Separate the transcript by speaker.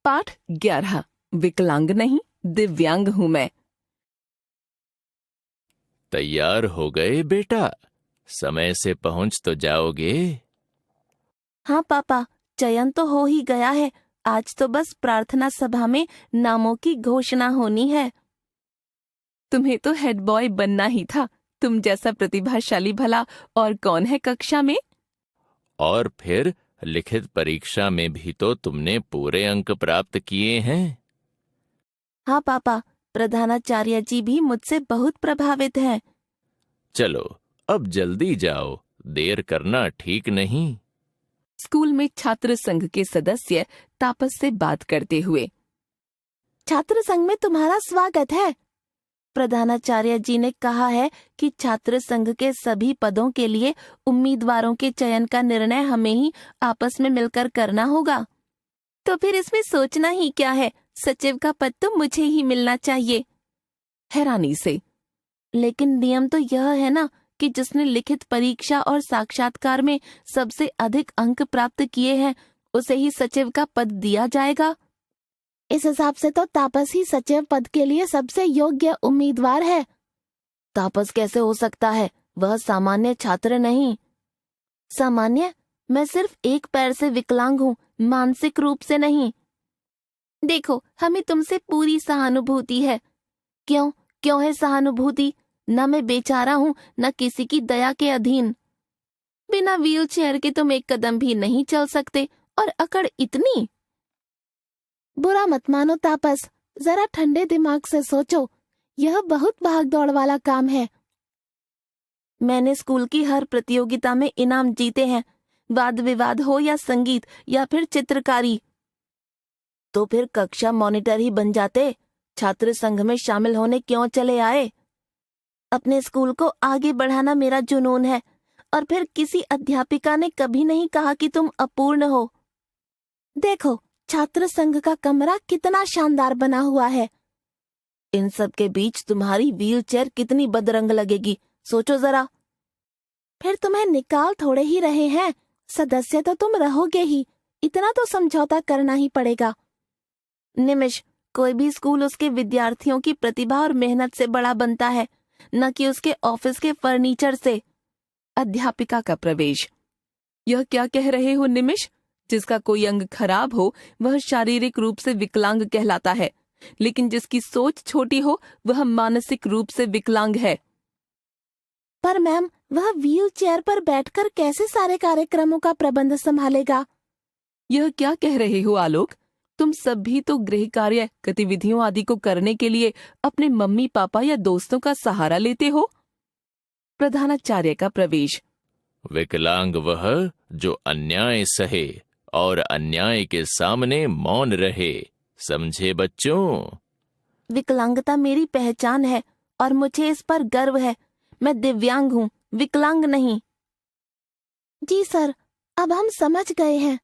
Speaker 1: पाठ 11। विकलांग नहीं, दिव्यांग हूँ मैं।
Speaker 2: तैयार हो गए बेटा? समय से पहुंच तो जाओगे?
Speaker 3: हाँ पापा, चयन तो हो ही गया है। आज तो बस प्रार्थना सभा में नामों की घोषणा होनी है।
Speaker 1: तुम्हें तो हेड बॉय बनना ही था। तुम जैसा प्रतिभाशाली भला और कौन है कक्षा में।
Speaker 2: और फिर लिखित परीक्षा में भी तो तुमने पूरे अंक प्राप्त किए हैं।
Speaker 3: हाँ पापा, प्रधानाचार्य जी भी मुझसे बहुत प्रभावित हैं।
Speaker 2: चलो अब जल्दी जाओ, देर करना ठीक नहीं।
Speaker 1: स्कूल में छात्र संघ के सदस्य तापस से बात करते हुए।
Speaker 3: छात्र संघ में तुम्हारा स्वागत है। प्रधानाचार्य जी ने कहा है कि छात्र संघ के सभी पदों के लिए उम्मीदवारों के चयन का निर्णय हमें ही आपस में मिलकर करना होगा। तो फिर इसमें सोचना ही क्या है, सचिव का पद तो मुझे ही मिलना चाहिए।
Speaker 1: हैरानी से।
Speaker 3: लेकिन नियम तो यह है ना कि जिसने लिखित परीक्षा और साक्षात्कार में सबसे अधिक अंक प्राप्त किए हैं उसे ही सचिव का पद दिया जाएगा। इस हिसाब से तो तापस ही सचिव पद के लिए सबसे योग्य उम्मीदवार है। तापस कैसे हो सकता है? वह सामान्य छात्र नहीं। सामान्य? मैं सिर्फ एक पैर से विकलांग हूँ, मानसिक रूप से नहीं। देखो, हमें तुमसे पूरी सहानुभूति है। क्यों क्यों है सहानुभूति? न मैं बेचारा हूँ, न किसी की दया के अधीन। बिना व्हीलचेयर के तुम एक कदम भी नहीं चल सकते, और अकड़ इतनी। बुरा मत मानो तापस, जरा ठंडे दिमाग से सोचो। यह बहुत भागदौड़ वाला काम है। मैंने स्कूल की हर प्रतियोगिता में इनाम जीते हैं, वाद विवाद हो या संगीत या फिर चित्रकारी। तो फिर कक्षा मॉनिटर ही बन जाते। छात्र संघ में शामिल होने क्यों चले आए? अपने स्कूल को आगे बढ़ाना मेरा जुनून है। और फिर किसी अध्यापिका ने कभी नहीं कहा कि तुम अपूर्ण हो। देखो, छात्र संघ का कमरा कितना शानदार बना हुआ है। इन सब के बीच तुम्हारी व्हीलचेयर कितनी बदरंग लगेगी, सोचो जरा। फिर तुम्हें निकाल थोड़े ही रहे हैं, सदस्य तो तुम रहोगे ही। इतना तो समझौता करना ही पड़ेगा। निमिष, कोई भी स्कूल उसके विद्यार्थियों की प्रतिभा और मेहनत से बड़ा बनता है, न कि उसके ऑफिस के फर्नीचर से।
Speaker 1: अध्यापिका का प्रवेश। यह क्या कह रहे हो निमिष? जिसका कोई अंग खराब हो वह शारीरिक रूप से विकलांग कहलाता है, लेकिन जिसकी सोच छोटी हो वह मानसिक रूप से विकलांग है।
Speaker 3: पर मैम, वह व्हील चेयर पर बैठकर कैसे सारे कार्यक्रमों का प्रबंध संभालेगा?
Speaker 1: यह क्या कह रहे हो आलोक? तुम सब भी तो गृह कार्य, गतिविधियों आदि को करने के लिए अपने मम्मी पापा या दोस्तों का सहारा लेते हो। प्रधानाचार्य का प्रवेश।
Speaker 2: विकलांग वह जो अन्याय सहे और अन्याय के सामने मौन रहे, समझे बच्चों?
Speaker 3: विकलांगता मेरी पहचान है और मुझे इस पर गर्व है। मैं दिव्यांग हूँ, विकलांग नहीं। जी सर, अब हम समझ गए हैं।